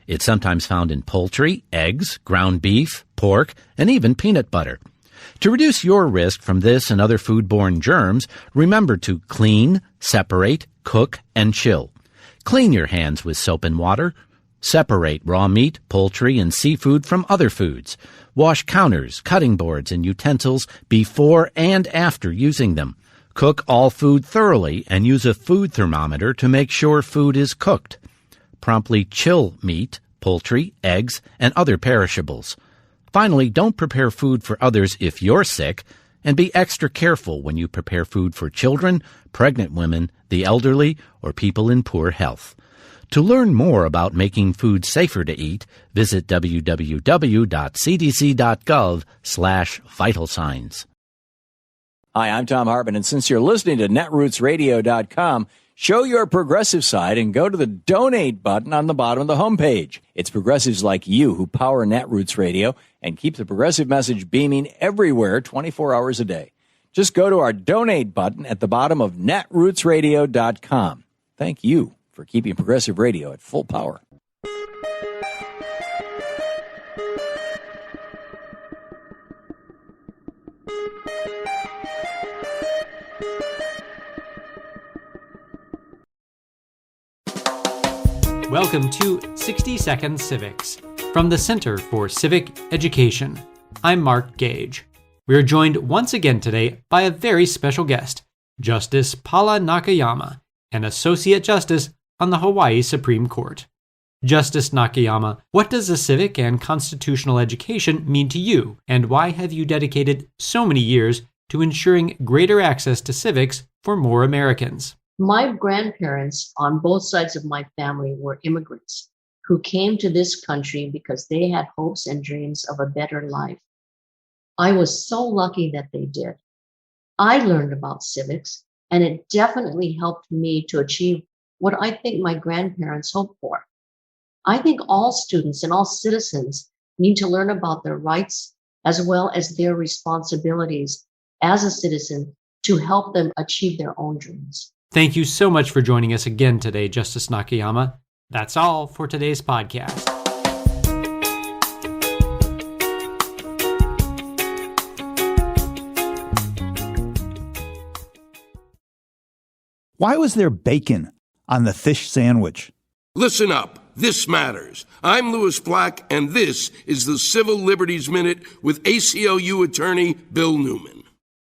It's sometimes found in poultry, eggs, ground beef, pork, and even peanut butter. To reduce your risk from this and other foodborne germs, remember to clean, separate, cook, and chill. Clean your hands with soap and water. Separate raw meat, poultry, and seafood from other foods. Wash counters, cutting boards, and utensils before and after using them. Cook all food thoroughly and use a food thermometer to make sure food is cooked. Promptly chill meat, poultry, eggs, and other perishables. Finally, don't prepare food for others if you're sick, and be extra careful when you prepare food for children, pregnant women, the elderly, or people in poor health. To learn more about making food safer to eat, visit www.cdc.gov/vital signs. Hi, I'm Tom Hartman, and since you're listening to netrootsradio.com, show your progressive side and go to the donate button on the bottom of the homepage. It's progressives like you who power Netroots Radio and keep the progressive message beaming everywhere 24 hours a day. Just go to our donate button at the bottom of netrootsradio.com. Thank you for keeping progressive radio at full power. Welcome to 60 Second Civics from the Center for Civic Education. I'm Mark Gage. We are joined once again today by a very special guest, Justice Paula Nakayama, an Associate Justice on the Hawaii Supreme Court. Justice Nakayama, what does a civic and constitutional education mean to you, and why have you dedicated so many years to ensuring greater access to civics for more Americans? My grandparents on both sides of my family were immigrants who came to this country because they had hopes and dreams of a better life. I was so lucky that they did. I learned about civics, and it definitely helped me to achieve what I think my grandparents hoped for. I think all students and all citizens need to learn about their rights as well as their responsibilities as a citizen to help them achieve their own dreams. Thank you so much for joining us again today, Justice Nakayama. That's all for today's podcast. Why was there bacon on the fish sandwich? Listen up. This matters. I'm Louis Black, and this is the Civil Liberties Minute with ACLU attorney Bill Newman.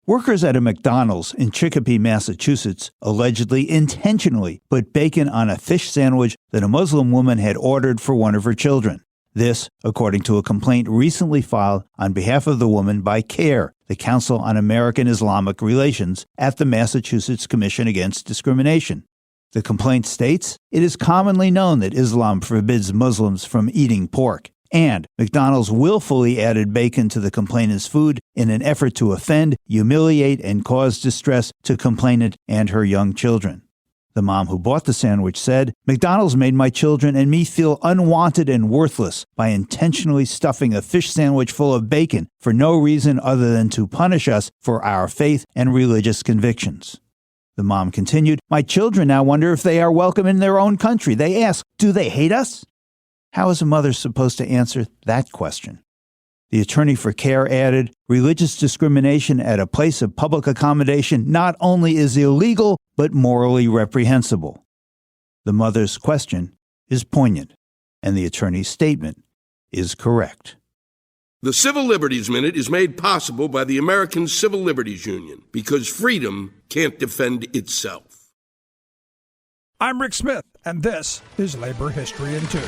Workers at a McDonald's in Chicopee, Massachusetts, allegedly intentionally put bacon on a fish sandwich that a Muslim woman had ordered for one of her children. This, according to a complaint recently filed on behalf of the woman by CARE, the Council on American Islamic Relations, at the Massachusetts Commission Against Discrimination. The complaint states, it is commonly known that Islam forbids Muslims from eating pork, and McDonald's willfully added bacon to the complainant's food in an effort to offend, humiliate, and cause distress to complainant and her young children. The mom who bought the sandwich said, McDonald's made my children and me feel unwanted and worthless by intentionally stuffing a fish sandwich full of bacon for no reason other than to punish us for our faith and religious convictions. The mom continued, my children now wonder if they are welcome in their own country. They ask, do they hate us? How is a mother supposed to answer that question? The attorney for CARE added, religious discrimination at a place of public accommodation not only is illegal, but morally reprehensible. The mother's question is poignant, and the attorney's statement is correct. The Civil Liberties Minute is made possible by the American Civil Liberties Union because freedom can't defend itself. I'm Rick Smith, and this is Labor History in 2.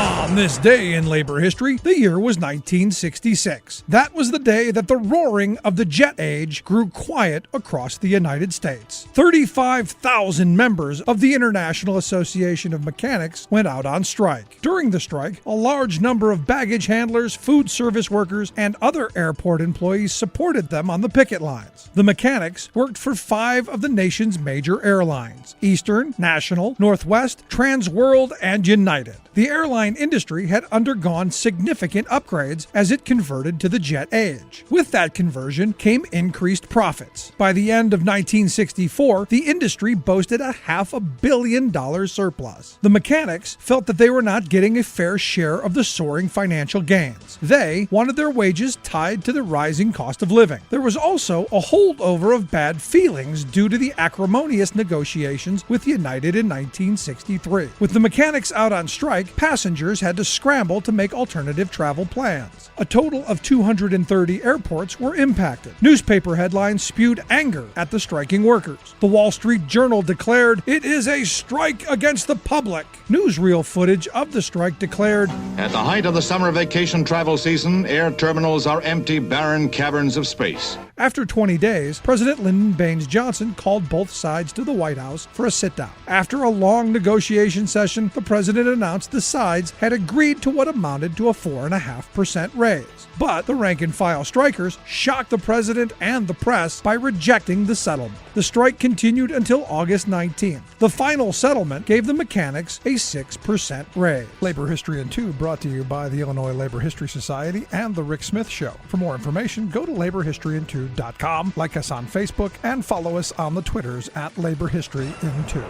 On this day in labor history, the year was 1966. That was the day that the roaring of the jet age grew quiet across the United States. 35,000 members of the International Association of Mechanics went out on strike. During the strike, a large number of baggage handlers, food service workers, and other airport employees supported them on the picket lines. The mechanics worked for 5 of the nation's major airlines: Eastern, National, Northwest, Transworld, and United. The airline industry had undergone significant upgrades as it converted to the jet age. With that conversion came increased profits. By the end of 1964, the industry boasted a $500 million surplus. The mechanics felt that they were not getting a fair share of the soaring financial gains. They wanted their wages tied to the rising cost of living. There was also a holdover of bad feelings due to the acrimonious negotiations with United in 1963. With the mechanics out on strike, passengers had to scramble to make alternative travel plans. A total of 230 airports were impacted. Newspaper headlines spewed anger at the striking workers. The Wall Street Journal declared, "It is a strike against the public." Newsreel footage of the strike declared, "At the height of the summer vacation travel season, air terminals are empty, barren caverns of space." After 20 days, President Lyndon Baines Johnson called both sides to the White House for a sit-down. After a long negotiation session, the president announced the sides had agreed to what amounted to a 4.5% raise. But the rank-and-file strikers shocked the president and the press by rejecting the settlement. The strike continued until August 19th. The final settlement gave the mechanics a 6% raise. Labor History in 2 brought to you by the Illinois Labor History Society and The Rick Smith Show. For more information, go to laborhistoryin2.com, like us on Facebook, and follow us on the Twitters at Labor History in 2.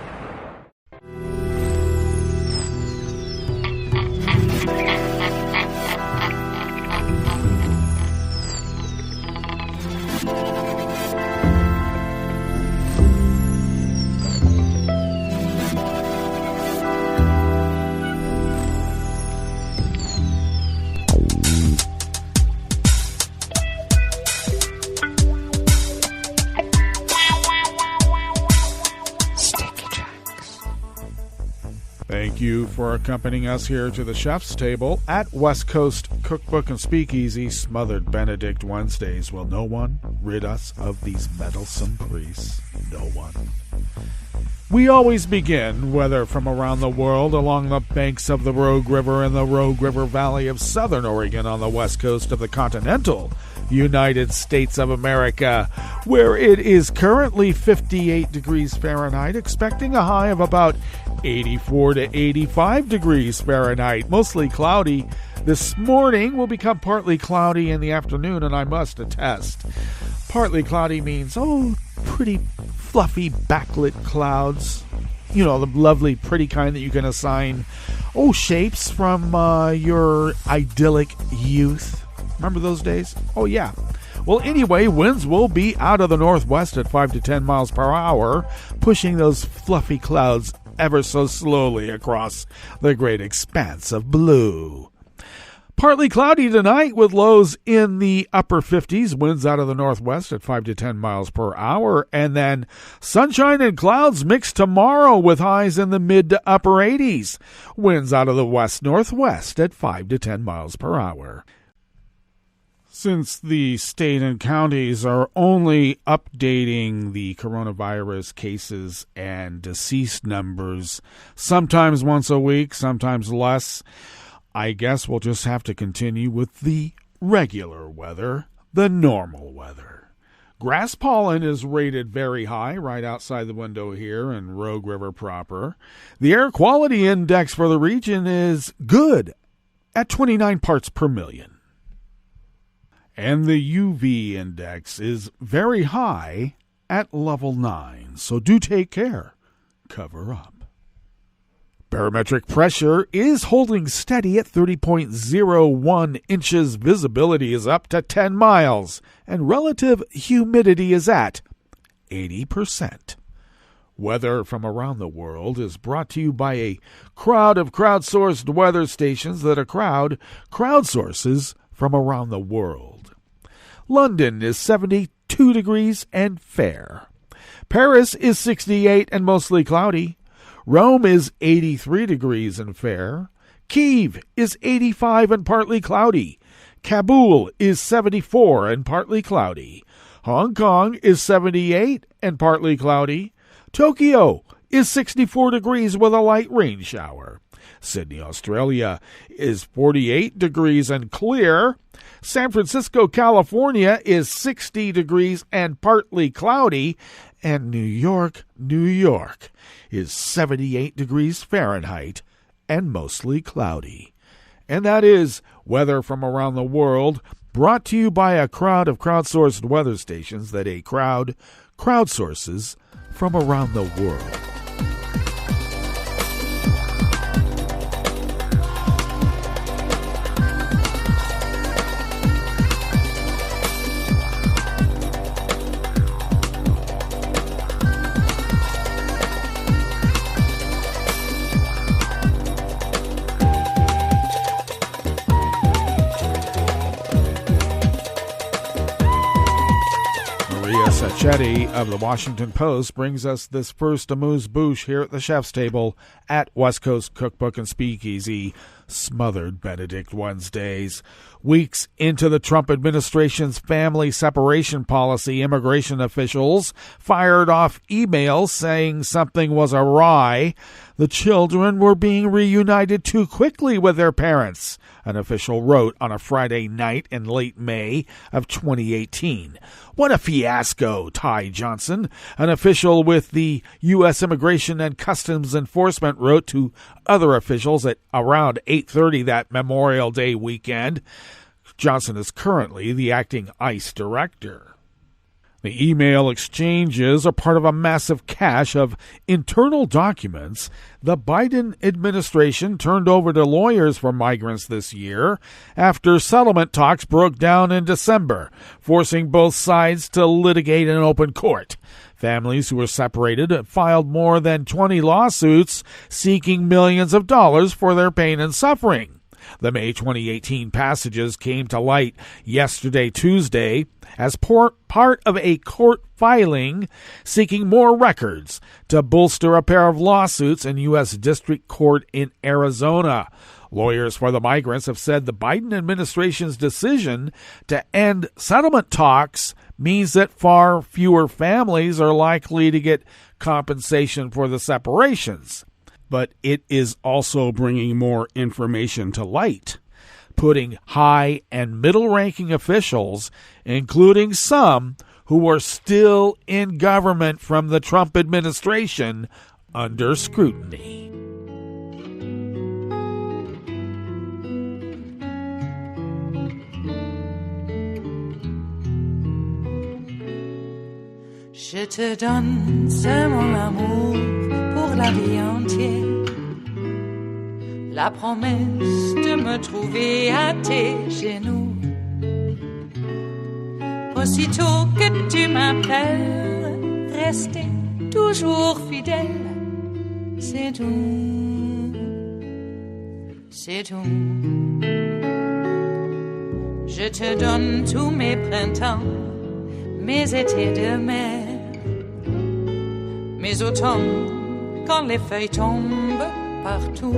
Thank you for accompanying us here to the chef's table at West Coast Cookbook and Speakeasy. Smothered Benedict Wednesdays. Will no one rid us of these meddlesome priests? No one. We always begin, whether from around the world, along the banks of the Rogue River in the Rogue River Valley of southern Oregon on the west coast of the continental United States of America, where it is currently 58 degrees Fahrenheit, expecting a high of about 84 to 85 degrees Fahrenheit, mostly cloudy. This morning will become partly cloudy in the afternoon, and I must attest, partly cloudy means, pretty fluffy backlit clouds. You know, the lovely, pretty kind that you can assign, shapes from your idyllic youth. Remember those days? Oh, yeah. Well, anyway, winds will be out of the northwest at 5 to 10 miles per hour, pushing those fluffy clouds ever so slowly across the great expanse of blue. Partly cloudy tonight with lows in the upper 50s, winds out of the northwest at 5 to 10 miles per hour, and then sunshine and clouds mixed tomorrow with highs in the mid to upper 80s, winds out of the west-northwest at 5 to 10 miles per hour. Since the state and counties are only updating the coronavirus cases and deceased numbers, sometimes once a week, sometimes less, I guess we'll just have to continue with the regular weather, the normal weather. Grass pollen is rated very high right outside the window here in Rogue River proper. The air quality index for the region is good at 29 parts per million. And the UV index is very high at level 9, so do take care. Cover up. Barometric pressure is holding steady at 30.01 inches. Visibility is up to 10 miles, and relative humidity is at 80%. Weather from around the world is brought to you by a crowd of crowdsourced weather stations that a crowd crowdsources from around the world. London is 72 degrees and fair. Paris is 68 and mostly cloudy. Rome is 83 degrees and fair. Kyiv is 85 and partly cloudy. Kabul is 74 and partly cloudy. Hong Kong is 78 and partly cloudy. Tokyo is 64 degrees with a light rain shower. Sydney, Australia is 48 degrees and clear. San Francisco, California is 60 degrees and partly cloudy. And New York, New York is 78 degrees Fahrenheit and mostly cloudy. And that is weather from around the world, brought to you by a crowd of crowdsourced weather stations that a crowd crowdsources from around the world. Sacchetti of the Washington Post brings us this first amuse-bouche here at the chef's table at West Coast Cookbook and Speakeasy, Smothered Benedict Wednesdays. Weeks into the Trump administration's family separation policy, immigration officials fired off emails saying something was awry. The children were being reunited too quickly with their parents, an official wrote on a Friday night in late May of 2018. What a fiasco, Ty Johnson, an official with the U.S. Immigration and Customs Enforcement, wrote to other officials at around 8:30 that Memorial Day weekend. Johnson is currently the acting ICE director. The email exchanges are part of a massive cache of internal documents the Biden administration turned over to lawyers for migrants this year after settlement talks broke down in December, forcing both sides to litigate in open court. Families who were separated filed more than 20 lawsuits seeking millions of dollars for their pain and suffering. The May 2018 passages came to light yesterday, Tuesday, as part of a court filing seeking more records to bolster a pair of lawsuits in U.S. District Court in Arizona. Lawyers for the migrants have said the Biden administration's decision to end settlement talks means that far fewer families are likely to get compensation for the separations. But it is also bringing more information to light, putting high and middle-ranking officials, including some who are still in government from the Trump administration, under scrutiny. Je te donne ce mon amour pour la vie entière. La promesse de me trouver à tes genoux. Aussitôt que tu m'appelles, rester toujours fidèle. C'est tout, c'est tout. Je te donne tous mes printemps, mes étés de mer. Mes automnes, quand les feuilles tombent partout.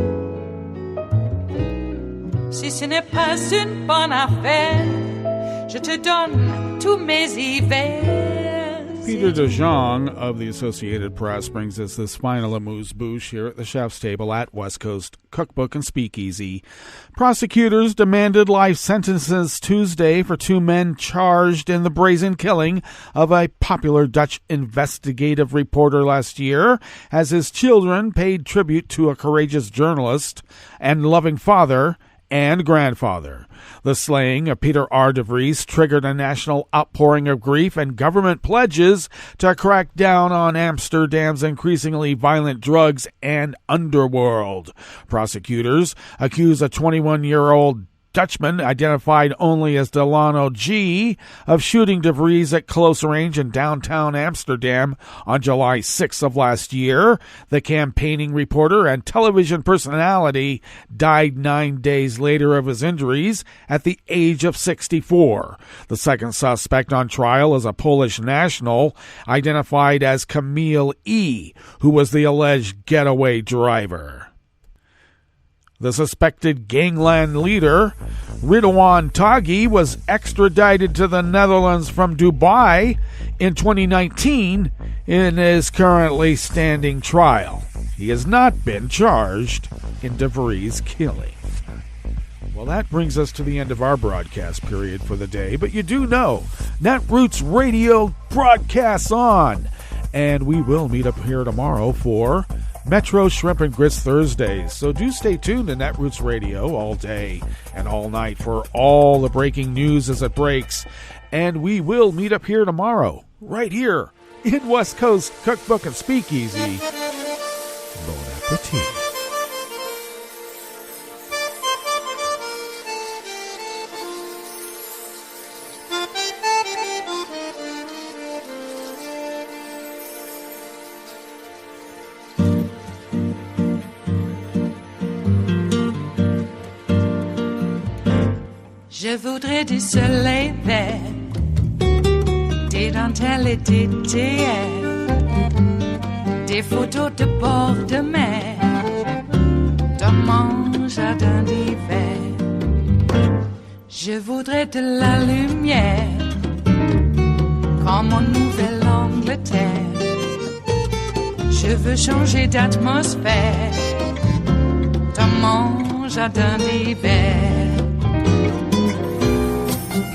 Si ce n'est pas une bonne affaire, je te donne tous mes hivers. Peter DeJong of the Associated Press brings us this final amuse-bouche here at the chef's table at West Coast Cookbook and Speakeasy. Prosecutors demanded life sentences Tuesday for two men charged in the brazen killing of a popular Dutch investigative reporter last year, as his children paid tribute to a courageous journalist and loving father and grandfather. The slaying of Peter R de Vries triggered a national outpouring of grief and government pledges to crack down on Amsterdam's increasingly violent drugs and underworld. Prosecutors accuse a 21-year-old Dutchman, identified only as Delano G., of shooting de Vries at close range in downtown Amsterdam on July 6th of last year. The campaigning reporter and television personality died 9 days later of his injuries at the age of 64. The second suspect on trial is a Polish national identified as Camille E., who was the alleged getaway driver. The suspected gangland leader, Ridwan Taghi, was extradited to the Netherlands from Dubai in 2019 and is currently standing trial. He has not been charged in de Vries' killing. Well, that brings us to the end of our broadcast period for the day, but you do know Netroots Radio broadcasts on, and we will meet up here tomorrow for Metro Shrimp and Grits Thursdays. So do stay tuned to Netroots Radio all day and all night for all the breaking news as it breaks, and we will meet up here tomorrow, right here in West Coast Cookbook and Speakeasy. Bon appetit. Je voudrais du soleil vert, des dentelles et des théâtres, des photos de bord de mer, dans mon jardin d'hiver. Je voudrais de la lumière, comme en Nouvelle-Angleterre. Je veux changer d'atmosphère, dans mon jardin d'hiver.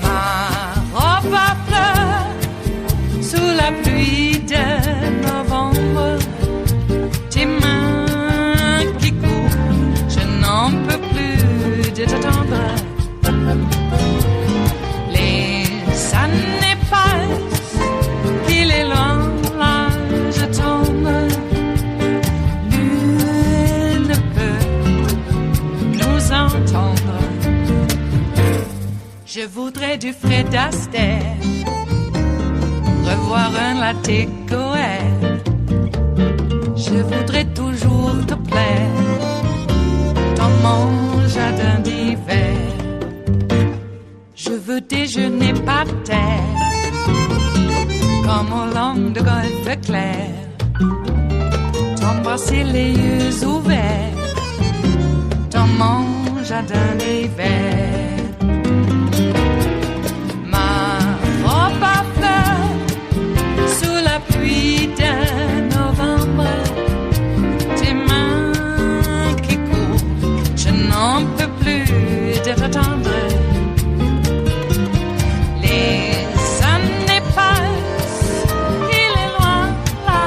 Ma robe à fleurs, sous la pluie de novembre, tes mains qui courent, je n'en peux plus de t'attendre. Les années passent, qu'il est loin, là je tombe. Nul ne peut nous entendre. Je voudrais du Fred Astaire, revoir un latte Goël. Je voudrais toujours te plaire dans mon jardin d'hiver. Je veux déjeuner par terre, comme au long de golfe clair, t'embrasser les yeux ouverts dans mon jardin d'hiver. Pluie de novembre, tes mains qui courent, je n'en peux plus de t'attendre. Les années passent, il est loin, là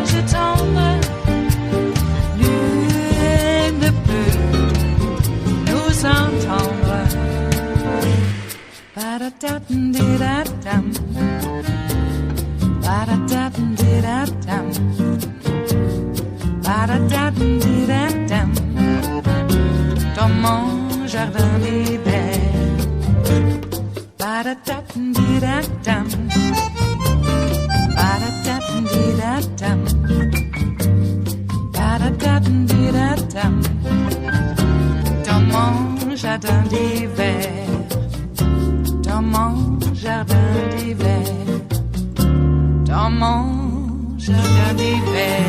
je tombe. Nul ne peut nous entendre. Ba-da-da-dum-di-da-dum. Ba-da-da-dum-di-da-dum. Ba-da-da-dum-di-da-dum. Dans mon jardin d'hiver. Ba-da-da-dum-di-da-dum. Ba-da-da-dum-di-da-dum. Ba-da-da-dum-di-da-dum. Dans mon jardin d'hiver. Dans mon jardin d'hiver. Dans mon jardin d'hiver.